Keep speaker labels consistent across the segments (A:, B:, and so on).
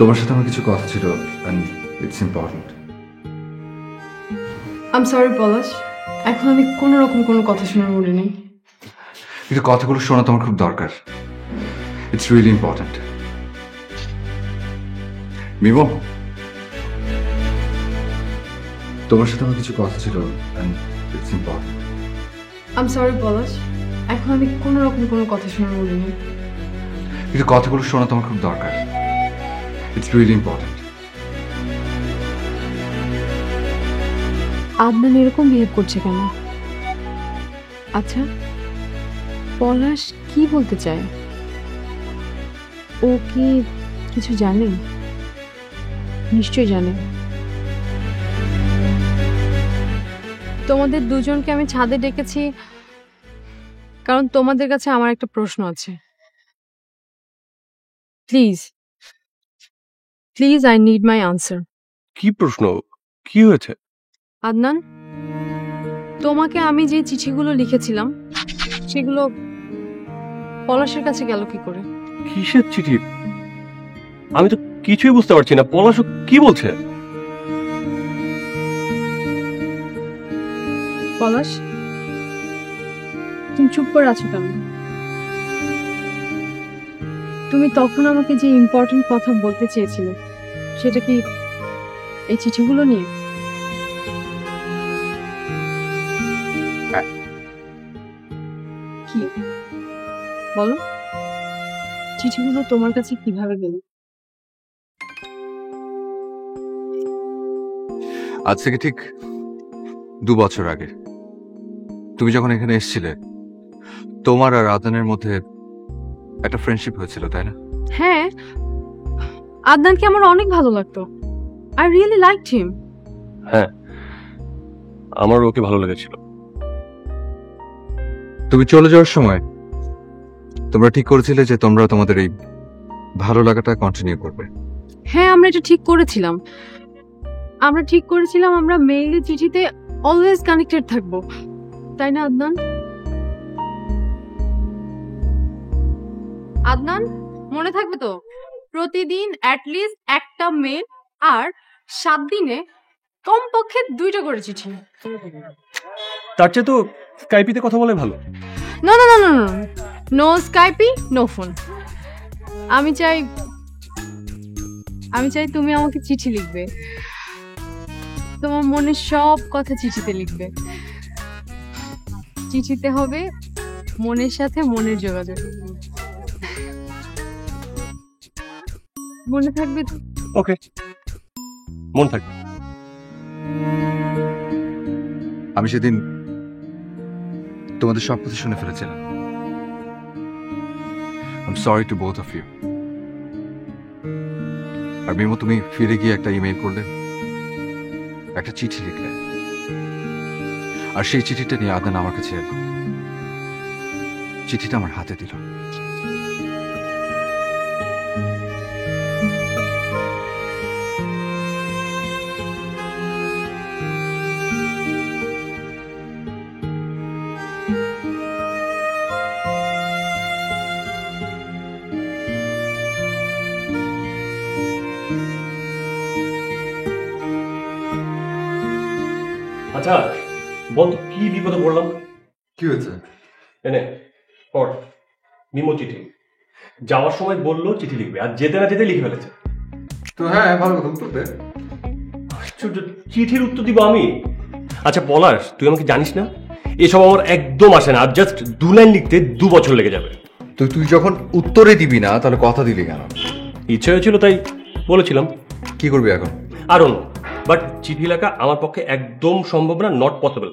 A: তোমার সাথে আমার কিছু কথা ছিল and it's important.
B: I'm sorry পলাশ, এখন আমি কোনো রকম কোনো কথা শোনার মুডে নেই।
A: কিন্তু কথাগুলো শোনা তোমার খুব দরকার। It's really important. মিমো, তোমার সাথে আমার কিছু কথা ছিল and it's important.
B: I'm sorry পলাশ, এখন আমি কোনো রকম কোনো কথা শোনার মুডে নেই।
A: কিন্তু কথাগুলো শোনা তোমার খুব দরকার। It's really important.
B: আদনান এরকম বিহেভ করছে কেন? আচ্ছা, পলাশ কি বলতে চায়? ও কি কিছু জানে? নিশ্চয় জানে। তোমাদের দুজনকে আমি ছাদে ডেকেছি কারণ তোমাদের কাছে আমার একটা প্রশ্ন আছে। Please please, I need my answer.
C: কি প্রশ্ন? কি হয়েছে?
B: আদনান, তোমাকে আমি যে চিঠিগুলো লিখেছিলাম সেগুলো পলাশের কাছে গেল কি করে?
C: কিসের চিঠি? আমি তো কিছুই বুঝতে পারছি না। পলাশ কি বলছে?
B: পলাশ, তুমি চুপ করে আছো কেন? তুমি তখন আমাকে যে ইম্পর্টেন্ট কথা বলতে চেয়েছিলে সেটা কি এই চিঠিগুলো নিয়ে? কি বলো, চিঠিগুলো তোমার কাছে কিভাবে গেল?
A: আজ থেকে ঠিক 2 বছর আগে তুমি যখন এখানে এসেছিলে, তোমার আর আদনানের মধ্যে একটা ফ্রেন্ডশিপ হয়েছিল, তাই না?
B: হ্যাঁ, আদনানকে আমার অনেক ভালো লাগতো। আই রিয়েলি লাইকড হিম।
C: হ্যাঁ, আমার ওকে ভালো লেগেছিল।
A: তুমি চলে যাওয়ার সময় তোমরা ঠিক করেছিলে যে তোমরা তোমাদের এই ভালো লাগাটা কন্টিনিউ করবে।
B: হ্যাঁ, আমরা এটা ঠিক করেছিলাম। আমরা মেইলে চিঠিতে অলওয়েজ কানেক্টেড থাকবো, তাই না আদনান? আদনান, মনে থাকবে তো? প্রতিদিন অ্যাটলিস্ট একটা মেল আর 7 দিনে কমপক্ষে 2টা করে চিঠি।
C: তার চেয়ে তো স্কাইপিতে কথা বলে ভালো।
B: No no no no no, no Skype, no phone. আমি চাই তুমি আমাকে চিঠি লিখবে, তোমার মনের সব কথা চিঠিতে লিখবে। চিঠিতে হবে মনের সাথে মনের যোগাযোগ। মনে থাকবে তো?
C: ওকে, মন থাকবে।
A: আমি সেদিন তোমাদের সব কথা শুনে ফেলেছিলাম। I'm sorry to both of you. আর মিমো, তুমি ফিরে গিয়ে একটা ইমেল করলে, একটা চিঠি লিখলে, আর সেই চিঠিটা নিয়ে আদনান আমার কাছে এলো। চিঠিটা আমার হাতে দিল।
C: আচ্ছা বল তো, কি বিপদে পড়লাম?
A: কি হয়েছে?
C: এনে পড়। মিমো চিঠি। যাওয়ার সময় বললো চিঠি লিখবে, আর যেতে না যেতে লিখে ফেলেছে।
A: তো হ্যাঁ, ভালো কথা, উত্তর দে।
C: আশ্চর্য, চিঠির উত্তর দিব আমি? আচ্ছা পলাশ, তুই আমাকে জানিস না, এসব আমার একদম আসে না। আর জাস্ট 2 লাইন লিখতে 2 বছর লেগে যাবে।
A: তো তুই যখন উত্তরে দিবি না, তাহলে কথা দিলি কেন?
C: ইচ্ছে হয়েছিল তাই বলেছিলাম।
A: কি করবি এখন?
C: আরন, বাট চিঠি লেখা আমার পক্ষে একদম সম্ভব না, নট পসিবল।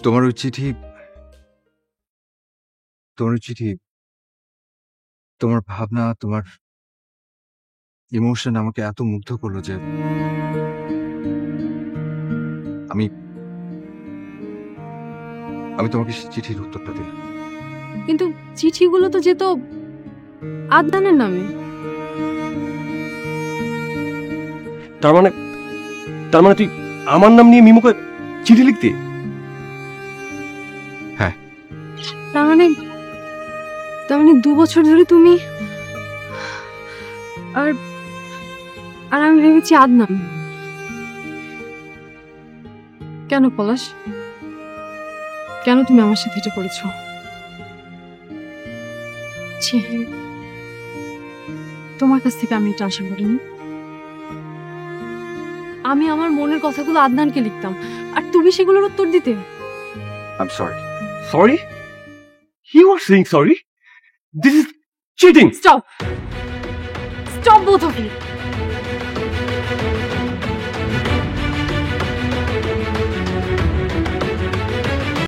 A: তোমার ওই চিঠি, তোমার ভাবনা, তোমার ইমোশন আমাকে এত মুগ্ধ করলো যে আমি আমি তোমাকে চিঠির উত্তরটা দিলাম।
B: কিন্তু চিঠিগুলো তো যেত আদনানের নামে।
C: তার মানে তুই আমার নাম নিয়ে মিমুকে চিঠি লিখতে?
B: তার মানে 2 বছর ধরে তুমি আর আর আমি ভেবেছি আদনান। কেন পলাশ, কেন তুমি আমার সাথে এটা করেছো? ছি, তোমার কাছ থেকে আমি এটা আশা করিনি। আমি আমার মনের কথাগুলো আদনানকে লিখতাম আর তুমি সেগুলোর উত্তর দিতে।
A: I am sorry.
C: Sorry? You are saying sorry? This is cheating!
B: Stop! Stop both of you!